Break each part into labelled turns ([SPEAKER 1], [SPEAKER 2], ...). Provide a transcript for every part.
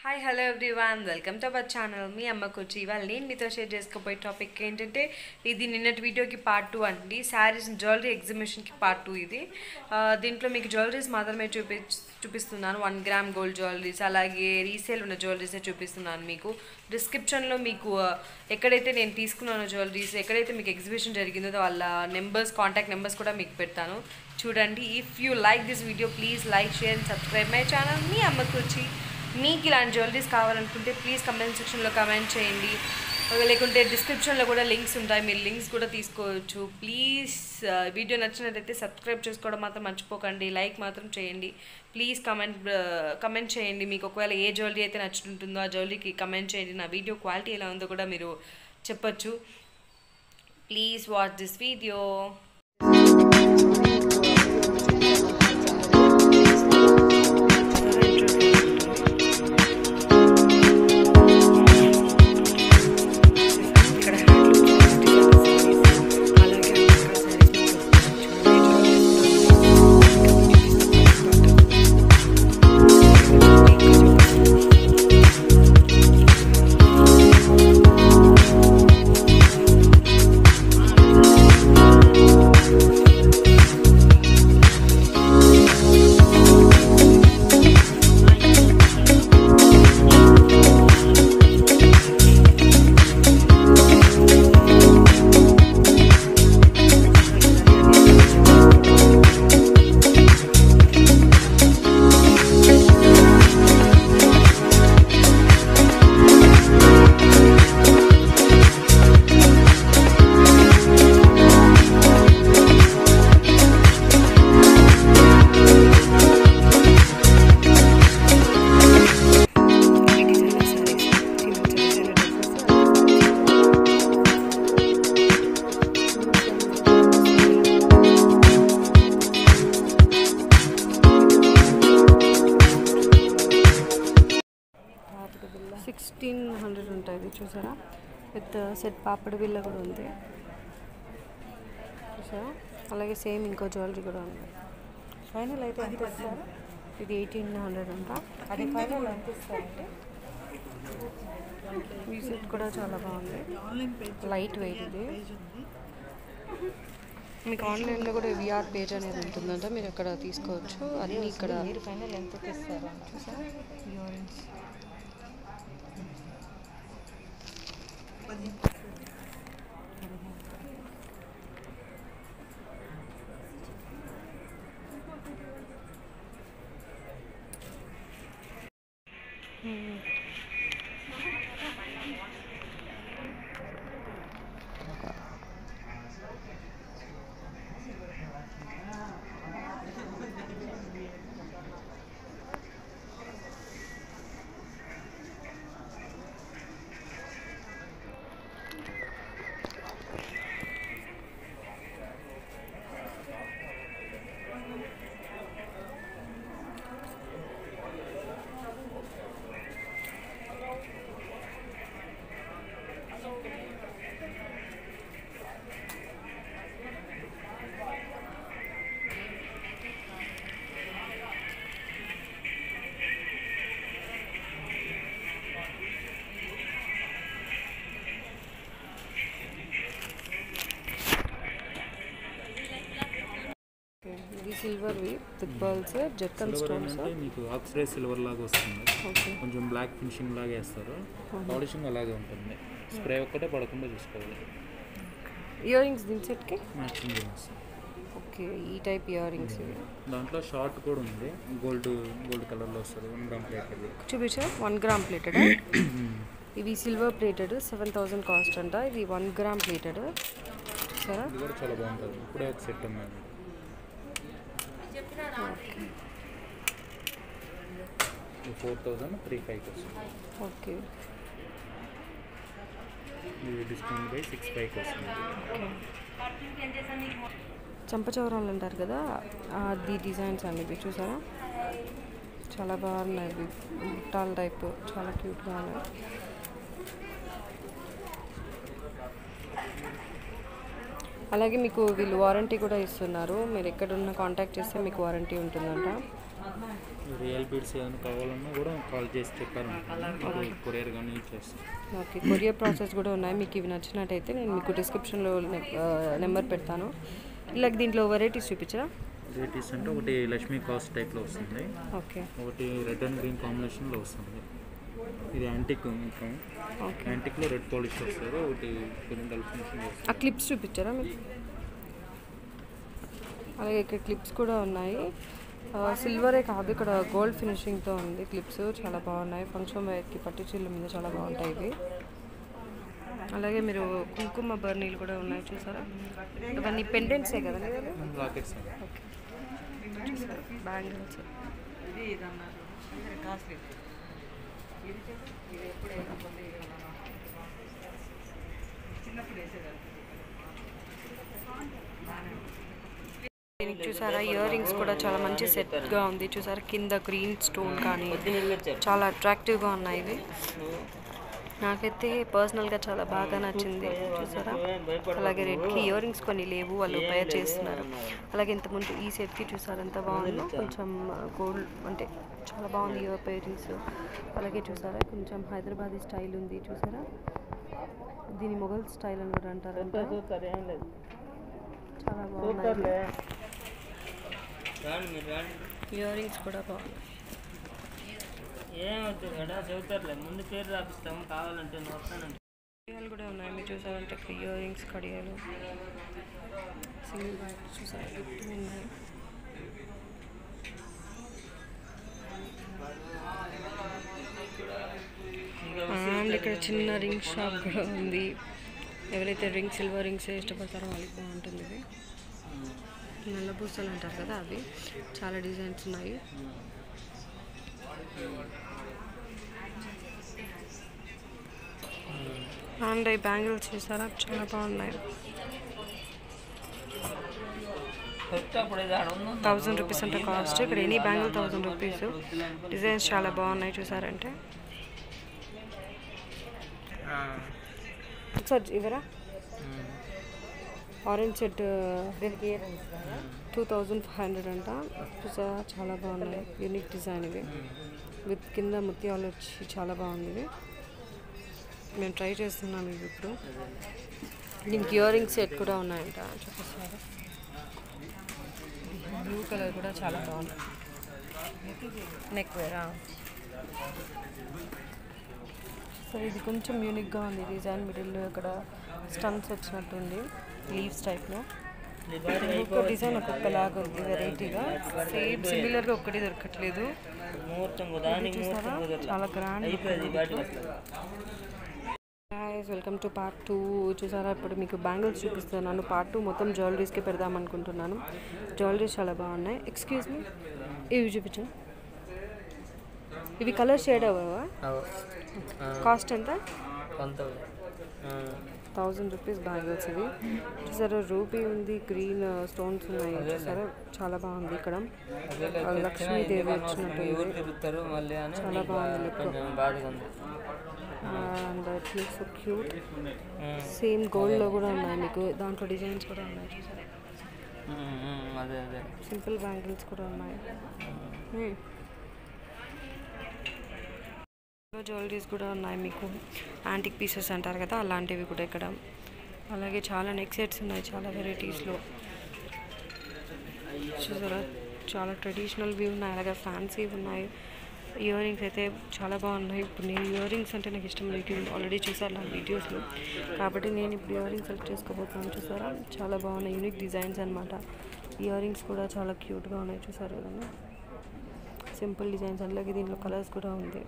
[SPEAKER 1] Hi hello everyone welcome to our channel మీ అమ్మకు వచ్చి ఇవాళ నేను మీతో షేర్ చేసుకోబోయే టాపిక్ ఏంటంటే ఇది నిన్నటి వీడియోకి పార్ట్ 2 అండి. శారీస్ జ్యువెలరీ ఎగ్జిబిషన్కి పార్ట్ 2 ఇది. దీంట్లో మీకు జ్యువెలరీస్ మాత్రమే చూపిస్తున్నాను. 1 గ్రామ్ గోల్డ్ జ్యువెలరీస్ అలాగే రీసేల్ ఉన్న జ్యువెలరీసే చూపిస్తున్నాను. మీకు డిస్క్రిప్షన్లో మీకు ఎక్కడైతే నేను తీసుకున్నానో జ్యువెలరీస్ ఎక్కడైతే మీకు ఎగ్జిబిషన్ జరిగిందో వాళ్ళ నెంబర్స్ కాంటాక్ట్ నెంబర్స్ కూడా మీకు పెడతాను చూడండి. If you like this video please like share and subscribe my channel మీ అమ్మకు వచ్చి. మీకు ఇలాంటి జ్యువెలరీస్ కావాలనుకుంటే ప్లీజ్ కమెంట్ సెక్షన్లో కమెంట్ చేయండి, లేకుంటే డిస్క్రిప్షన్లో కూడా లింక్స్ ఉంటాయి, మీరు లింక్స్ కూడా తీసుకోవచ్చు. ప్లీజ్ వీడియో నచ్చినట్లయితే సబ్స్క్రైబ్ చేసుకోవడం మాత్రం మర్చిపోకండి, లైక్ మాత్రం చేయండి. ప్లీజ్ కమెంట్ చేయండి. మీకు ఒకవేళ ఏ జ్యువెలరీ అయితే నచ్చుతుంటుందో ఆ జ్యువెలరీకి కమెంట్ చేయండి. నా వీడియో క్వాలిటీ ఎలా ఉందో కూడా మీరు చెప్పచ్చు. Please watch this video. $1600 ఉంటుంది చూసారా. విత్ సెట్ పాపడి బిల్ల కూడా ఉంది చూసారా. అలాగే సేమ్ ఇంకో జ్యువెలరీ కూడా ఉంది.
[SPEAKER 2] ఫైనల్ అయితే ఎంత ఇస్తారు?
[SPEAKER 1] ఇది 1800 అంట.
[SPEAKER 2] అది ఫైనల్ ఎంత ఇస్తారంటే
[SPEAKER 1] ఈ సెట్ కూడా చాలా బాగుంది, లైట్ వెయిట్. ఇది మీకు ఆన్లైన్లో కూడా విఆర్ పేజ్ అనేది ఉంటుందంట, మీరు అక్కడ తీసుకోవచ్చు. అన్నీ ఇక్కడ
[SPEAKER 2] మీరు ఫైనల్ ఎంత ఇస్తారు చూసారా.
[SPEAKER 1] ఇయర్ రింగ్స్ ఇది సిల్వర్వి విత్ పర్ల్స్ జర్కన్ స్టోన్స్.
[SPEAKER 3] మీకు ఆక్సిడైజ్ సిల్వర్ లాగా వస్తుంది.
[SPEAKER 1] ఓకే,
[SPEAKER 3] కొంచెం బ్లాక్ ఫినిషింగ్ లాగా వేస్తారు. పాలిషింగ్ అలాగే ఉంటుంది. స్ప్రే ఒక్కటే పడకుండా చూసుకోవాలి.
[SPEAKER 1] ఇయర్ రింగ్స్ దీని సెట్కి
[SPEAKER 3] మ్యాచింగ్ రింగ్స్.
[SPEAKER 1] ఓకే, ఈ టైప్ ఇయర్ రింగ్స్ ఇవి.
[SPEAKER 3] దాంట్లో షార్ట్ కూడా ఉంది, గోల్డ్ కలర్లో వస్తుంది. 1 గ్రామ్ ప్లేటెడ్
[SPEAKER 1] చూపించా. 1 గ్రామ్ ప్లేటెడ్. ఇవి సిల్వర్ ప్లేటెడ్ 7000 కాస్ట్ అంట. ఇది 1 గ్రామ్ ప్లేటెడ్ సరే.
[SPEAKER 3] ఇది కూడా చాలా బాగుంటుంది. ఇప్పుడే ఒక సెట్ ఉన్నది. ఇది 4035 వస్తుంది.
[SPEAKER 1] ఓకే,
[SPEAKER 3] ఇది డిస్కౌంట్ బై 65 వస్తుంది.
[SPEAKER 1] చంపచౌరాలు అంటారు కదా, అది డిజైన్స్ అండి. ఇవి చూసారా, చాలా బాగున్నాయి. ఇవి బుట్టాల టైప్ చాలా క్యూట్గా ఉన్నాయి. అలాగే మీకు వీళ్ళు వారంటీ కూడా ఇస్తున్నారు. మీరు ఎక్కడున్న కాంటాక్ట్ చేస్తే మీకు వారంటీ ఉంటుందంట.
[SPEAKER 3] రియల్ బీడ్స్ ఏమైనా కావాలన్నా కూడా కాల్ చేసి చెప్పారనుకోండి కొరియర్ కానీ చేస్తాం.
[SPEAKER 1] ఓకే, కొరియర్ ప్రాసెస్ కూడా ఉన్నాయి. మీకు ఇవి నచ్చినట్టయితే నేను మీకు డిస్క్రిప్షన్లో నెంబర్ పెడతాను. ఇలా దీంట్లో వెరైటీస్ చూపించరా?
[SPEAKER 3] వెరైటీస్ అంటే ఒకటి లక్ష్మీ కాస్ట్ టైప్లో వస్తుంది,
[SPEAKER 1] ఓకే.
[SPEAKER 3] ఒకటి రెడ్ అండ్ గ్రీన్ కాంబినేషన్లో వస్తుంది. ఇది యాంటిక్ మొత్తం, యాంటిక్లో రెడ్ పాలిష్ వస్తుంది. ఒకటి కొంచెం డల్ ఫినిషింగ్ వస్తుంది.
[SPEAKER 1] ఆ క్లిప్స్ చూపించారా మీరు? అలాగే ఇక్కడ క్లిప్స్ కూడా ఉన్నాయి. సిల్వరే కాదు, ఇక్కడ గోల్డ్ ఫినిషింగ్తో ఉంది. క్లిప్స్ చాలా బాగున్నాయి. ఫంక్షన్ వేర్కి పట్టు చీరల మీద చాలా బాగుంటాయి ఇవి. అలాగే మీరు కుంకుమ బర్నీలు కూడా ఉన్నాయి చూసారా? ఇవన్నీ పెండెంట్సే కదా?
[SPEAKER 3] Lockets
[SPEAKER 1] okay, bangles. దీనికి చూసారా ఇయర్ రింగ్స్ కూడా చాలా మంచి సెట్గా ఉంది. చూసారా కింద గ్రీన్ స్టోన్ కానీ చాలా అట్రాక్టివ్గా ఉన్నాయి ఇవి. నాకైతే పర్సనల్గా చాలా బాగా నచ్చింది చూసారా. అలాగే రెడ్కి ఇయర్ రింగ్స్ కొన్ని లేవు, వాళ్ళు పేర్ చేస్తున్నారు. అలాగే ఇంతకుముందు ఈ సెట్కి చూసారు ఎంత బాగుందో, కొంచెం గోల్డ్ అంటే చాలా బాగుంది ఇయర్ రింగ్స్. అలాగే చూసారా కొంచెం హైదరాబాదీ స్టైల్ ఉంది చూసారా. దీని మొఘల్ స్టైల్ అని కూడా అంటారంట. చాలా బాగున్నాయి. ఇయర్ రింగ్స్ కూడా బాగున్నాయి.
[SPEAKER 2] చెబుతారులే, ముందు పేరు రాపిస్తాము కావాలంటే
[SPEAKER 1] కడియాలు కూడా ఉన్నాయి మీరు చూసారంటే. ఇయర్ రింగ్స్ కడియాలు సింగిల్ వైట్ చూసారు గిఫ్ట్ ఉన్నాయి. అండ్ ఇక్కడ చిన్న రింగ్ షాప్ కూడా ఉంది. ఎవరైతే సిల్వర్ రింగ్స్ ఇష్టపడతారో వాళ్ళకి బాగుంటుంది. ఇది నల్ల పూసలు అంటారు కదా, అవి చాలా డిజైన్స్ ఉన్నాయి. అండ్ ఈ బ్యాంగిల్స్ చూసారా చాలా బాగున్నాయి. 1000 రూపీస్ అంటే కాస్ట్. ఇక్కడ ఎనీ బ్యాంగిల్ 1000 రూపీస్. డిజైన్స్ చాలా బాగున్నాయి చూసారంటే. సార్ ఇవరా ఆరెంజ్ సెట్ 2500 అంట. చూసారా చాలా బాగున్నాయి. యూనిక్ డిజైన్ ఇవి విత్ కింద ముత్యాలు వచ్చి చాలా బాగుంది. ఇది మేము ట్రై చేస్తున్నాం ఇవి ఇప్పుడు. దీనికి ఇయర్ రింగ్స్ సెట్ కూడా ఉన్నాయంట చూపిస్తారు. బ్లూ కలర్ కూడా చాలా బాగుంది. నెక్ వేరా. సో ఇది కొంచెం యూనిక్గా ఉంది డిజైన్. మిడిల్లో ఇక్కడ స్టన్స్ వచ్చినట్టుంది లీవ్స్ టైప్లో. ఒక్కొక్క డిజైన్ ఒక్కొక్కలాగా ఉంది వెరైటీగా. సేమ్ సిమిలర్గా ఒక్కటి దొరకట్లేదు. చూసారా చాలా గ్రాండ్. Welcome to part 2. చూసారా ఇప్పుడు మీకు బ్యాంగిల్స్ చూపిస్తున్నాను. పార్ట్ 2 మొత్తం జ్యువెలరీస్కి పెడదాం అనుకుంటున్నాను. జ్యువెలరీస్ చాలా బాగున్నాయి. ఎక్స్క్యూజ్ మీ, ఇవి చూపించండి. ఇవి కలర్ షేడ్ అవ్వవా? కాస్ట్ ఎంత? 1000 రూపీస్ బ్యాంగిల్స్ ఇవి. చూసారా రూబీ ఉంది, గ్రీన్ స్టోన్స్ ఉన్నాయి. చూసారా చాలా బాగుంది. ఇక్కడ లక్ష్మీదేవి వచ్చినట్టు చాలా బాగుంది look. And it looks so cute. Same గోల్డ్లో కూడా ఉన్నాయి మీకు. దాంట్లో డిజైన్స్ కూడా ఉన్నాయి చూసారా. సింపుల్ బ్యాంగిల్స్ కూడా ఉన్నాయి. జ్యువెలరీస్ కూడా ఉన్నాయి మీకు. యాంటిక్ పీసెస్ అంటారు కదా అలాంటివి కూడా ఇక్కడ. అలాగే చాలా నెక్ సెట్స్ ఉన్నాయి చాలా వెరైటీస్లో. చూసారా చాలా ట్రెడిషనల్వి ఉన్నాయి, అలాగే ఫ్యాన్సీ ఉన్నాయి. ఇయర్ రింగ్స్ అయితే చాలా బాగున్నాయి. ఇప్పుడు నేను ఇయర్ రింగ్స్ అంటే నాకు ఇష్టం. మీకు ఆల్రెడీ చూసారు నా వీడియోస్లో, కాబట్టి నేను ఇప్పుడు ఇయర్ రింగ్స్ సెలెక్ట్ చేసుకోబోతున్నాను. చూసారా చాలా బాగున్నాయి, యూనిక్ డిజైన్స్ అనమాట. ఇయర్ రింగ్స్ కూడా చాలా క్యూట్గా ఉన్నాయి చూసారు కదా. Simple designs. అలాగే దీంట్లో కలర్స్ కూడా ఉంది.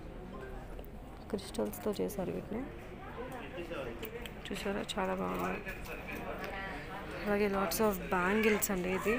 [SPEAKER 1] క్రిస్టల్స్తో చేశారు వీటిని. చూసారా చాలా బాగున్నాయి. అలాగే లాట్స్ ఆఫ్ బ్యాంగిల్స్ అండి. ఇది